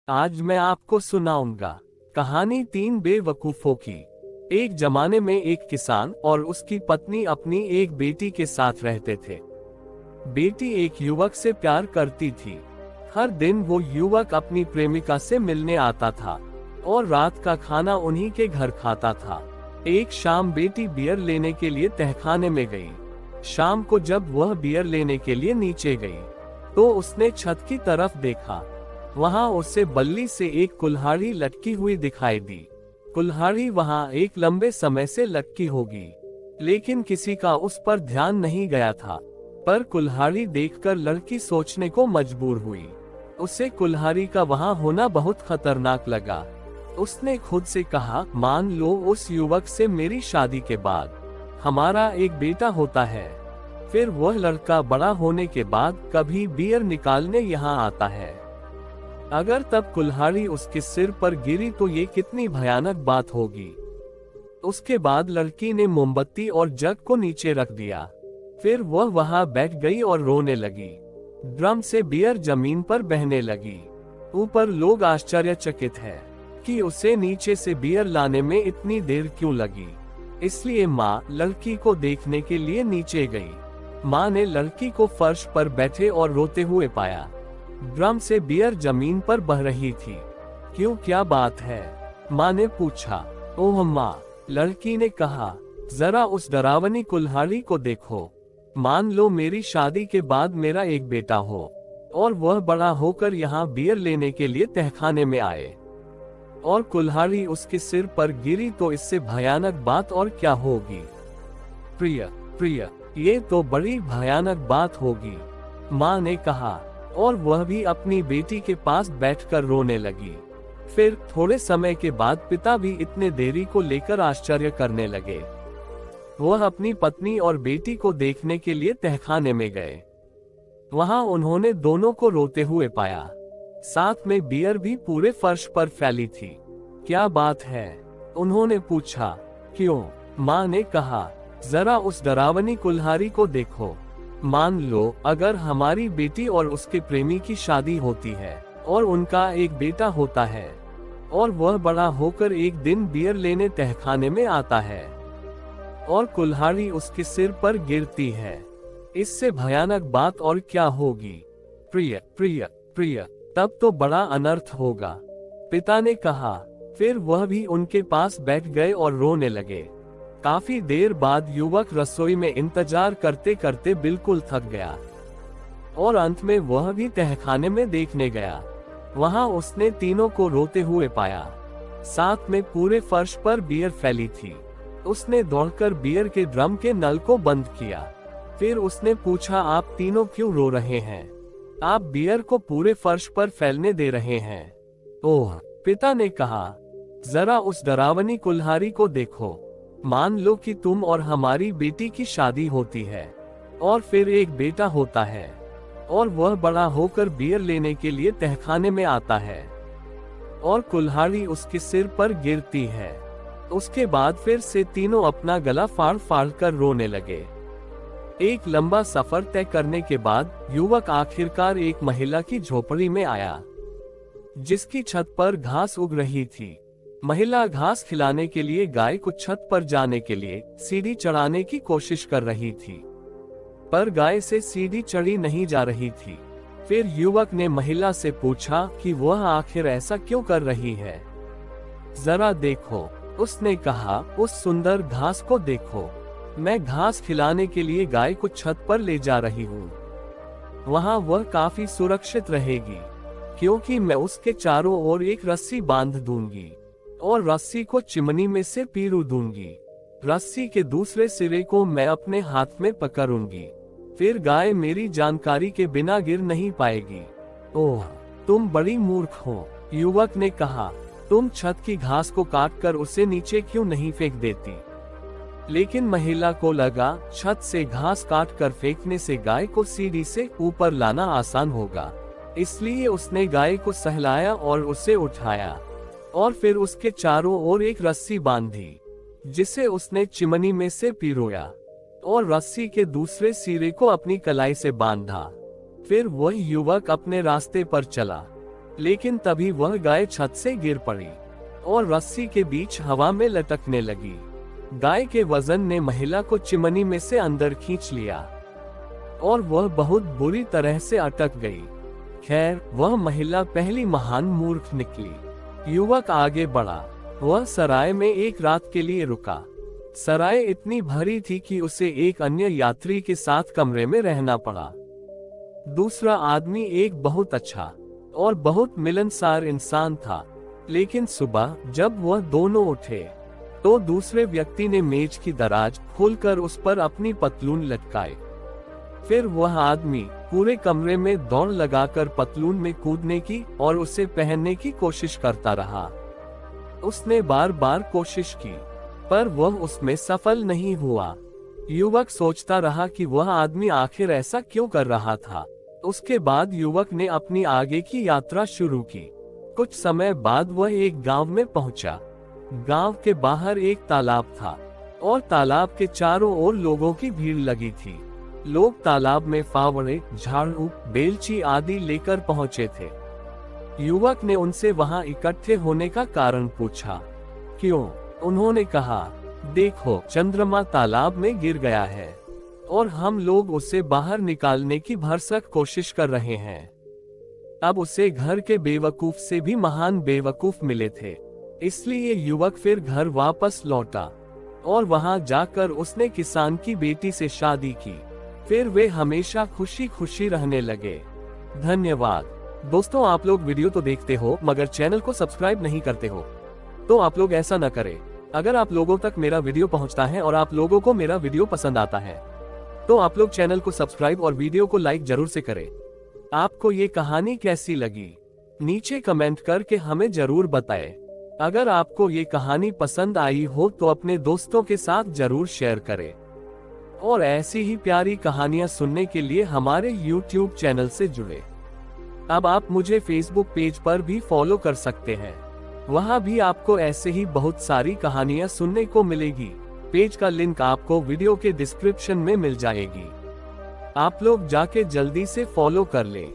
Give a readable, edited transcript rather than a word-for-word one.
आज मैं आपको सुनाऊंगा कहानी तीन बेवकूफों की। एक जमाने में एक किसान और उसकी पत्नी अपनी एक बेटी के साथ रहते थे। बेटी एक युवक से प्यार करती थी। हर दिन वो युवक अपनी प्रेमिका से मिलने आता था और रात का खाना उन्हीं के घर खाता था। एक शाम बेटी बियर लेने के लिए तहखाने में गई। शाम को जब वह बियर लेने के लिए नीचे गई तो उसने छत की तरफ देखा। वहां उसे बल्ली से एक कुल्हाड़ी लटकी हुई दिखाई दी। कुल्हाड़ी वहां एक लंबे समय से लटकी होगी, लेकिन किसी का उस पर ध्यान नहीं गया था। पर कुल्हाड़ी देखकर लड़की सोचने को मजबूर हुई। उसे कुल्हाड़ी का वहां होना बहुत खतरनाक लगा। उसने खुद से कहा, मान लो उस युवक से मेरी शादी के बाद हमारा एक बेटा होता है, फिर वह लड़का बड़ा होने के बाद कभी बियर निकालने यहाँ आता है। अगर तब कुल्हाड़ी उसके सिर पर गिरी तो ये कितनी भयानक बात होगी। उसके बाद लड़की ने मोमबत्ती और जग को नीचे रख दिया। फिर वह वहां बैठ गई और रोने लगी। ड्रम से बियर जमीन पर बहने लगी। ऊपर लोग आश्चर्यचकित हैं कि उसे नीचे से बियर लाने में इतनी देर क्यों लगी। इसलिए माँ लड़की को देखने के लिए नीचे गई। माँ ने लड़की को फर्श पर बैठे और रोते हुए पाया। ड्रम से बियर जमीन पर बह रही थी। क्यों, क्या बात है? माँ ने पूछा। ओह माँ, लड़की ने कहा, जरा उस डरावनी कुल्हाड़ी को देखो। मान लो मेरी शादी के बाद मेरा एक बेटा हो और वह बड़ा होकर यहाँ बियर लेने के लिए तहखाने में आए और कुल्हाड़ी उसके सिर पर गिरी तो इससे भयानक बात और क्या होगी। प्रिय प्रिय, ये तो बड़ी भयानक बात होगी, माँ ने कहा, और वह भी अपनी बेटी के पास बैठकर रोने लगी। फिर थोड़े समय के बाद पिता भी इतने देरी को लेकर आश्चर्य करने लगे। वह अपनी पत्नी और बेटी को देखने के लिए तहखाने में गए। वहां उन्होंने दोनों को रोते हुए पाया। साथ में बियर भी पूरे फर्श पर फैली थी। क्या बात है? उन्होंने पूछा। क्यों? माँ ने कहा, जरा उस डरावनी कुल्हाड़ी को देखो। मान लो अगर हमारी बेटी और उसके प्रेमी की शादी होती है और उनका एक बेटा होता है और वह बड़ा होकर एक दिन बियर लेने तहखाने में आता है और कुल्हाड़ी उसके सिर पर गिरती है, इससे भयानक बात और क्या होगी। प्रिय प्रिय प्रिय, तब तो बड़ा अनर्थ होगा, पिता ने कहा। फिर वह भी उनके पास बैठ गए और रोने लगे। काफी देर बाद युवक रसोई में इंतजार करते करते बिल्कुल थक गया और अंत में वह भी तहखाने में देखने गया। वहां उसने तीनों को रोते हुए पाया। साथ में पूरे फर्श पर बियर फैली थी। उसने दौड़कर बियर के ड्रम के नल को बंद किया। फिर उसने पूछा, आप तीनों क्यों रो रहे हैं? आप बियर को पूरे फर्श पर फैलने दे रहे हैं। ओह, पिता ने कहा, जरा उस डरावनी कुल्हाड़ी को देखो। मान लो कि तुम और हमारी बेटी की शादी होती है और फिर एक बेटा होता है और वह बड़ा होकर बियर लेने के लिए तहखाने में आता है और कुल्हाड़ी उसके सिर पर गिरती है। उसके बाद फिर से तीनों अपना गला फाड़ फाड़ कर रोने लगे। एक लंबा सफर तय करने के बाद युवक आखिरकार एक महिला की झोपड़ी में आया, जिसकी छत पर घास उग रही थी। महिला घास खिलाने के लिए गाय को छत पर जाने के लिए सीढ़ी चढ़ाने की कोशिश कर रही थी, पर गाय से सीढ़ी चढ़ी नहीं जा रही थी। फिर युवक ने महिला से पूछा कि वह आखिर ऐसा क्यों कर रही है। जरा देखो, उसने कहा, उस सुंदर घास को देखो। मैं घास खिलाने के लिए गाय को छत पर ले जा रही हूँ। वहाँ वह काफी सुरक्षित रहेगी, क्योंकि मैं उसके चारों ओर एक रस्सी बांध दूंगी और रस्सी को चिमनी में से पीरू दूंगी। रस्सी के दूसरे सिरे को मैं अपने हाथ में पकड़ूंगी। फिर गाय मेरी जानकारी के बिना गिर नहीं पाएगी। ओह, तुम बड़ी मूर्ख हो, युवक ने कहा। तुम छत की घास को काटकर उसे नीचे क्यों नहीं फेंक देती? लेकिन महिला को लगा छत से घास काटकर फेंकने से गाय को सीढ़ी से ऊपर लाना आसान होगा। इसलिए उसने गाय को सहलाया और उसे उठाया और फिर उसके चारों ओर एक रस्सी बांधी, जिसे उसने चिमनी में से पिरोया और रस्सी के दूसरे सिरे को अपनी कलाई से बांधा। फिर वह युवक अपने रास्ते पर चला। लेकिन तभी वह गाय छत से गिर पड़ी और रस्सी के बीच हवा में लटकने लगी। गाय के वजन ने महिला को चिमनी में से अंदर खींच लिया और वह बहुत बुरी तरह से अटक गई। खैर, वह महिला पहली महान मूर्ख निकली। युवक आगे बढ़ा। वह सराय में एक रात के लिए रुका। सराय इतनी भरी थी कि उसे एक अन्य यात्री के साथ कमरे में रहना पड़ा। दूसरा आदमी एक बहुत अच्छा और बहुत मिलनसार इंसान था, लेकिन सुबह जब वह दोनों उठे तो दूसरे व्यक्ति ने मेज की दराज खोलकर उस पर अपनी पतलून लटकाई। फिर वह आदमी पूरे कमरे में दौड़ लगाकर पतलून में कूदने की और उसे पहनने की कोशिश करता रहा। उसने बार बार कोशिश की, पर वह उसमें सफल नहीं हुआ। युवक सोचता रहा कि वह आदमी आखिर ऐसा क्यों कर रहा था। उसके बाद युवक ने अपनी आगे की यात्रा शुरू की। कुछ समय बाद वह एक गांव में पहुंचा। गांव के बाहर एक तालाब था और तालाब के चारों ओर लोगों की भीड़ लगी थी। लोग तालाब में फावड़े, झाड़ू, बेलची आदि लेकर पहुंचे थे। युवक ने उनसे वहां इकट्ठे होने का कारण पूछा। क्यों? उन्होंने कहा, देखो, चंद्रमा तालाब में गिर गया है और हम लोग उसे बाहर निकालने की भरसक कोशिश कर रहे हैं। अब उसे घर के बेवकूफ से भी महान बेवकूफ मिले थे। इसलिए युवक फिर घर वापस लौटा और वहां जाकर उसने किसान की बेटी से शादी की। फिर वे हमेशा खुशी खुशी रहने लगे। धन्यवाद। दोस्तों, आप लोग वीडियो तो देखते हो मगर चैनल को सब्सक्राइब नहीं करते हो, तो आप लोग ऐसा न करें। अगर आप लोगों तक मेरा वीडियो पहुंचता है और आप लोगों को मेरा वीडियो पसंद आता है तो आप लोग चैनल को सब्सक्राइब और वीडियो को लाइक जरूर से करें। आपको ये कहानी कैसी लगी नीचे कमेंट करके हमें जरूर बताएं। अगर आपको ये कहानी पसंद आई हो तो अपने दोस्तों के साथ जरूर शेयर करें और ऐसी ही प्यारी कहानियां सुनने के लिए हमारे YouTube चैनल से जुड़े। अब आप मुझे Facebook पेज पर भी फॉलो कर सकते हैं। वहां भी आपको ऐसे ही बहुत सारी कहानियां सुनने को मिलेगी। पेज का लिंक आपको वीडियो के डिस्क्रिप्शन में मिल जाएगी। आप लोग जाके जल्दी से फॉलो कर लें।